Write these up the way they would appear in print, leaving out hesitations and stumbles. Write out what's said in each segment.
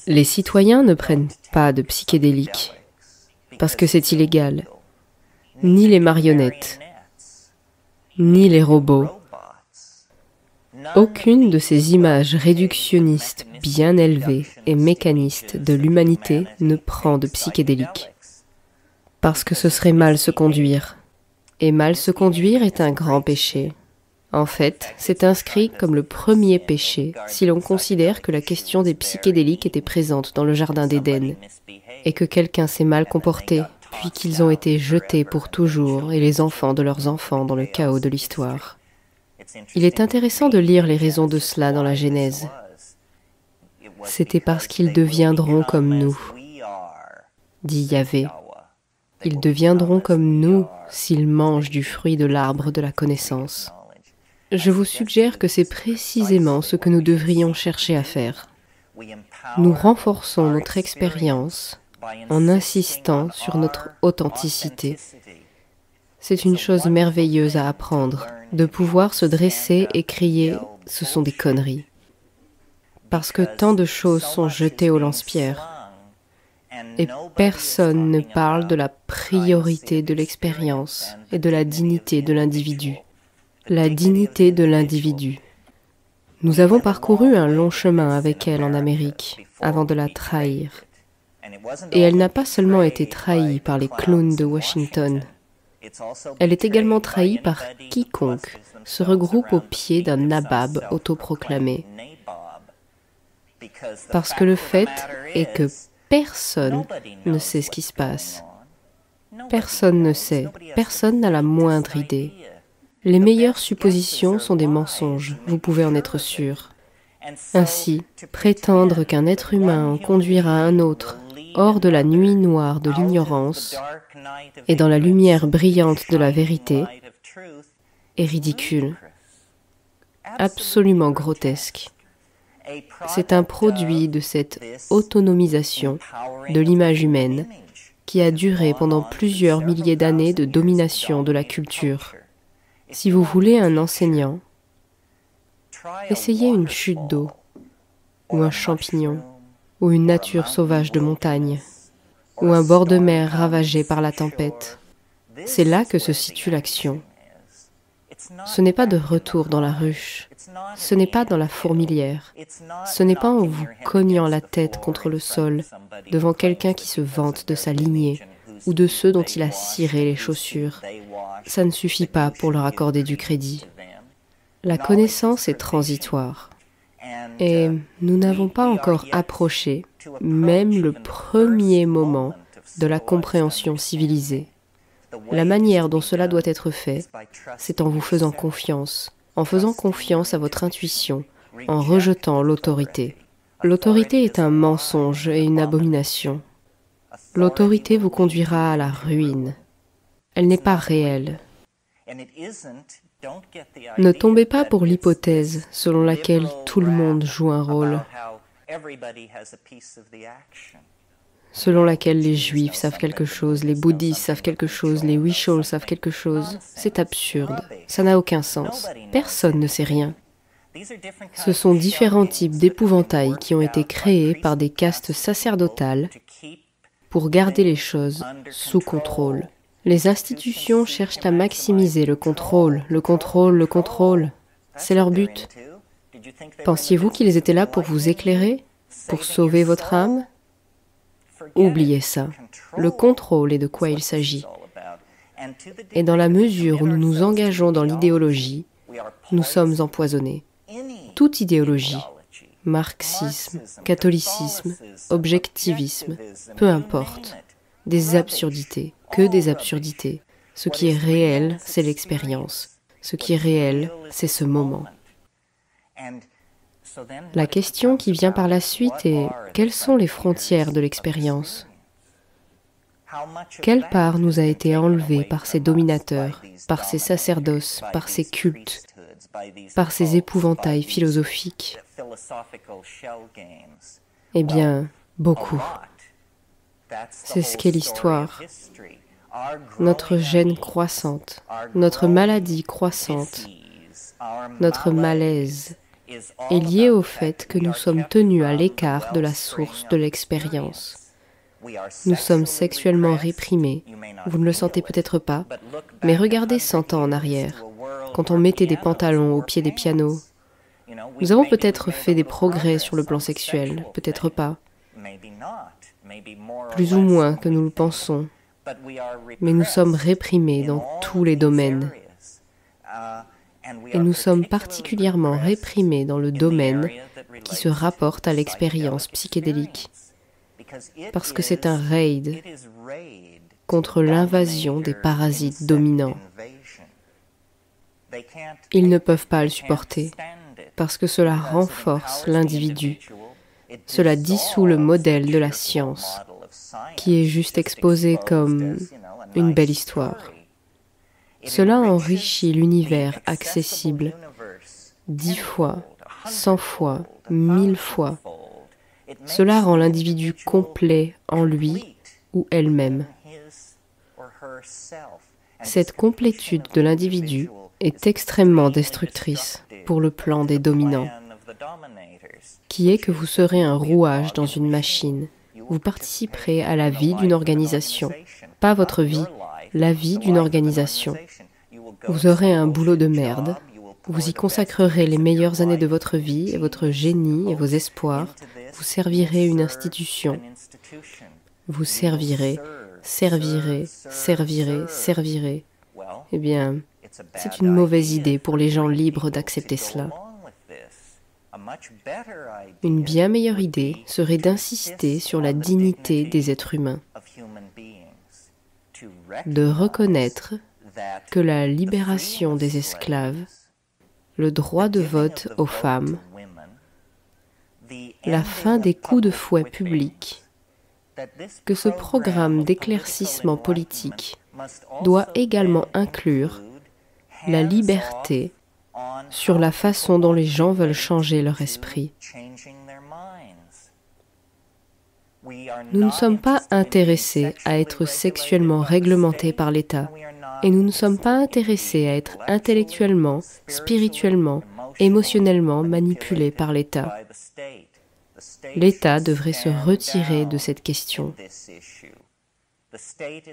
Les citoyens ne prennent pas de psychédéliques parce que c'est illégal. Ni les marionnettes, ni les robots. Aucune de ces images réductionnistes bien élevées et mécanistes de l'humanité ne prend de psychédéliques. Parce que ce serait mal se conduire. Et mal se conduire est un grand péché. En fait, c'est inscrit comme le premier péché si l'on considère que la question des psychédéliques était présente dans le jardin d'Éden et que quelqu'un s'est mal comporté, puis qu'ils ont été jetés pour toujours et les enfants de leurs enfants dans le chaos de l'histoire. Il est intéressant de lire les raisons de cela dans la Genèse. C'était parce qu'ils deviendront comme nous, dit Yahvé. Ils deviendront comme nous s'ils mangent du fruit de l'arbre de la connaissance. Je vous suggère que c'est précisément ce que nous devrions chercher à faire. Nous renforçons notre expérience en insistant sur notre authenticité. C'est une chose merveilleuse à apprendre, de pouvoir se dresser et crier « ce sont des conneries ». Parce que tant de choses sont jetées au lance-pierre et personne ne parle de la priorité de l'expérience et de la dignité de l'individu. La dignité de l'individu. Nous avons parcouru un long chemin avec elle en Amérique, avant de la trahir. Et elle n'a pas seulement été trahie par les clowns de Washington, elle est également trahie par quiconque se regroupe au pied d'un nabab autoproclamé. Parce que le fait est que personne ne sait ce qui se passe. Personne ne sait, personne n'a la moindre idée. Les meilleures suppositions sont des mensonges, vous pouvez en être sûr. Ainsi, prétendre qu'un être humain en conduira un autre hors de la nuit noire de l'ignorance et dans la lumière brillante de la vérité est ridicule, absolument grotesque. C'est un produit de cette autonomisation de l'image humaine qui a duré pendant plusieurs milliers d'années de domination de la culture. Si vous voulez un enseignant, essayez une chute d'eau, ou un champignon, ou une nature sauvage de montagne, ou un bord de mer ravagé par la tempête. C'est là que se situe l'action. Ce n'est pas de retour dans la ruche, ce n'est pas dans la fourmilière, ce n'est pas en vous cognant la tête contre le sol devant quelqu'un qui se vante de sa lignée, ou de ceux dont il a ciré les chaussures. Ça ne suffit pas pour leur accorder du crédit. La connaissance est transitoire. Et nous n'avons pas encore approché même le premier moment de la compréhension civilisée. La manière dont cela doit être fait, c'est en vous faisant confiance à votre intuition, en rejetant l'autorité. L'autorité est un mensonge et une abomination. L'autorité vous conduira à la ruine. Elle n'est pas réelle. Ne tombez pas pour l'hypothèse selon laquelle tout le monde joue un rôle, selon laquelle les juifs savent quelque chose, les bouddhistes savent quelque chose, les Wishols savent quelque chose. C'est absurde, ça n'a aucun sens. Personne ne sait rien. Ce sont différents types d'épouvantails qui ont été créés par des castes sacerdotales pour garder les choses sous contrôle. Les institutions cherchent à maximiser le contrôle, le contrôle, le contrôle. C'est leur but. Pensiez-vous qu'ils étaient là pour vous éclairer, pour sauver votre âme? Oubliez ça. Le contrôle est de quoi il s'agit. Et dans la mesure où nous nous engageons dans l'idéologie, nous sommes empoisonnés. Toute idéologie, marxisme, catholicisme, objectivisme, peu importe, des absurdités, que des absurdités. Ce qui est réel, c'est l'expérience. Ce qui est réel, c'est ce moment. La question qui vient par la suite est, quelles sont les frontières de l'expérience? Quelle part nous a été enlevée par ces dominateurs, par ces sacerdoces, par ces cultes, par ces épouvantails philosophiques? Eh bien, beaucoup. C'est ce qu'est l'histoire. notre gêne croissante, notre maladie croissante, notre malaise est lié au fait que nous sommes tenus à l'écart de la source de l'expérience. Nous sommes sexuellement réprimés. Vous ne le sentez peut-être pas, mais regardez 100 ans en arrière, quand on mettait des pantalons au pied des pianos. Nous avons peut-être fait des progrès sur le plan sexuel, peut-être pas, plus ou moins que nous le pensons, mais nous sommes réprimés dans tous les domaines. Et nous sommes particulièrement réprimés dans le domaine qui se rapporte à l'expérience psychédélique, parce que c'est un raid contre l'invasion des parasites dominants. Ils ne peuvent pas le supporter, parce que cela renforce l'individu, cela dissout le modèle de la science, qui est juste exposé comme une belle histoire. Cela enrichit l'univers accessible 10 fois, 100 fois, 1000 fois. Cela rend l'individu complet en lui ou elle-même. Cette complétude de l'individu est extrêmement destructrice pour le plan des dominants, qui est que vous serez un rouage dans une machine. Vous participerez à la vie d'une organisation, pas votre vie, la vie d'une organisation. Vous aurez un boulot de merde, vous y consacrerez les meilleures années de votre vie et votre génie et vos espoirs, vous servirez une institution, vous servirez. Eh bien, c'est une mauvaise idée pour les gens libres d'accepter cela. Une bien meilleure idée serait d'insister sur la dignité des êtres humains, de reconnaître que la libération des esclaves, le droit de vote aux femmes, la fin des coups de fouet publics, que ce programme d'éclaircissement politique doit également inclure la liberté sur la façon dont les gens veulent changer leur esprit. Nous ne sommes pas intéressés à être sexuellement réglementés par l'État, et nous ne sommes pas intéressés à être intellectuellement, spirituellement, émotionnellement manipulés par l'État. L'État devrait se retirer de cette question.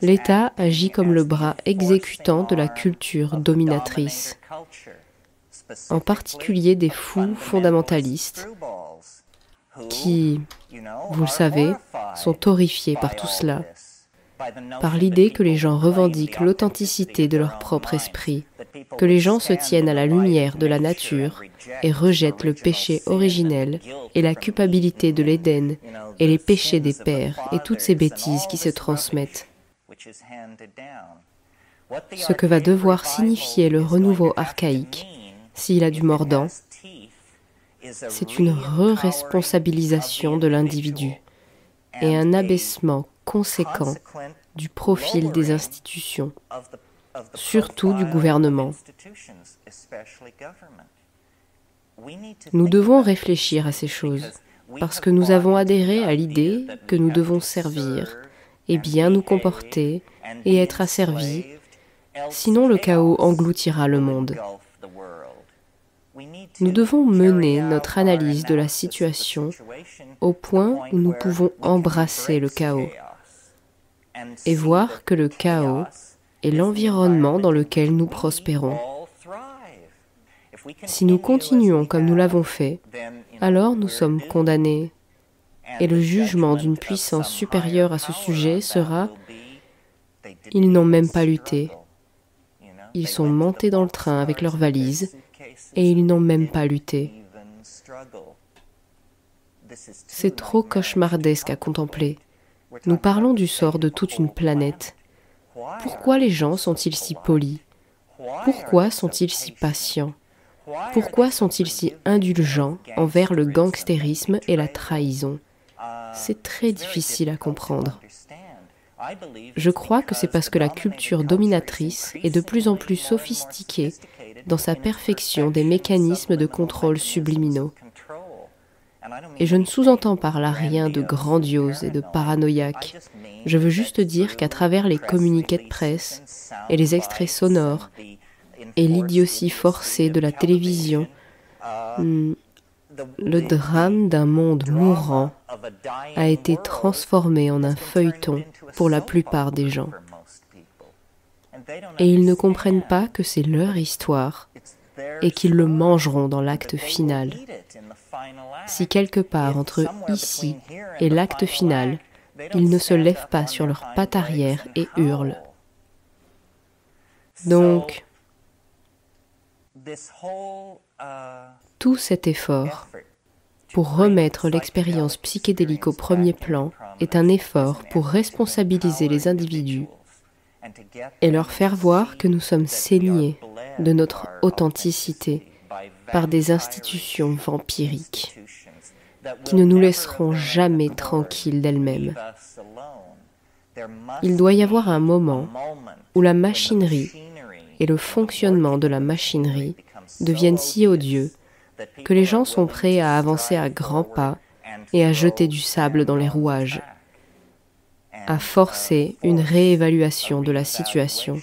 L'État agit comme le bras exécutant de la culture dominatrice, en particulier des fous fondamentalistes qui, vous le savez, sont horrifiés par tout cela, par l'idée que les gens revendiquent l'authenticité de leur propre esprit, que les gens se tiennent à la lumière de la nature et rejettent le péché originel et la culpabilité de l'Éden et les péchés des pères et toutes ces bêtises qui se transmettent. Ce que va devoir signifier le renouveau archaïque, s'il a du mordant, c'est une re-responsabilisation de l'individu et un abaissement conséquent du profil des institutions, surtout du gouvernement. Nous devons réfléchir à ces choses, parce que nous avons adhéré à l'idée que nous devons servir et bien nous comporter et être asservis, sinon le chaos engloutira le monde. Nous devons mener notre analyse de la situation au point où nous pouvons embrasser le chaos et voir que le chaos est l'environnement dans lequel nous prospérons. Si nous continuons comme nous l'avons fait, alors nous sommes condamnés, et le jugement d'une puissance supérieure à ce sujet sera « Ils n'ont même pas lutté. Ils sont montés dans le train avec leurs valises, et ils n'ont même pas lutté. » C'est trop cauchemardesque à contempler. Nous parlons du sort de toute une planète. Pourquoi les gens sont-ils si polis? Pourquoi sont-ils si patients? Pourquoi sont-ils si indulgents envers le gangstérisme et la trahison? C'est très difficile à comprendre. Je crois que c'est parce que la culture dominatrice est de plus en plus sophistiquée dans sa perfection des mécanismes de contrôle subliminaux. Et je ne sous-entends par là rien de grandiose et de paranoïaque. Je veux juste dire qu'à travers les communiqués de presse et les extraits sonores et l'idiotie forcée de la télévision, le drame d'un monde mourant a été transformé en un feuilleton pour la plupart des gens. Et ils ne comprennent pas que c'est leur histoire et qu'ils le mangeront dans l'acte final. Si quelque part entre ici et l'acte final, ils ne se lèvent pas sur leurs pattes arrière et hurlent. Donc, tout cet effort pour remettre l'expérience psychédélique au premier plan est un effort pour responsabiliser les individus et leur faire voir que nous sommes saignés de notre authenticité par des institutions vampiriques qui ne nous laisseront jamais tranquilles d'elles-mêmes. Il doit y avoir un moment où la machinerie et le fonctionnement de la machinerie deviennent si odieux que les gens sont prêts à avancer à grands pas et à jeter du sable dans les rouages, à forcer une réévaluation de la situation.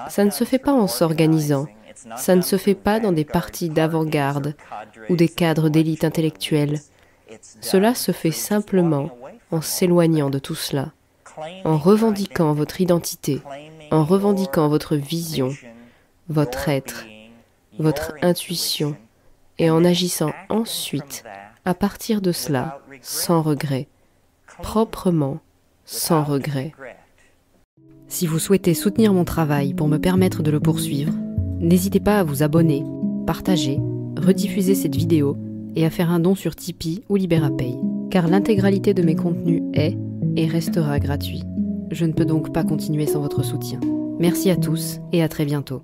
Ça ne se fait pas en s'organisant, ça ne se fait pas dans des partis d'avant-garde ou des cadres d'élite intellectuelle. Cela se fait simplement en s'éloignant de tout cela, en revendiquant votre identité, en revendiquant votre vision, votre être, votre intuition, et en agissant ensuite à partir de cela, sans regret, proprement sans regret. Si vous souhaitez soutenir mon travail pour me permettre de le poursuivre, n'hésitez pas à vous abonner, partager, rediffuser cette vidéo et à faire un don sur Tipeee ou Liberapay, car l'intégralité de mes contenus est et restera gratuit. Je ne peux donc pas continuer sans votre soutien. Merci à tous et à très bientôt.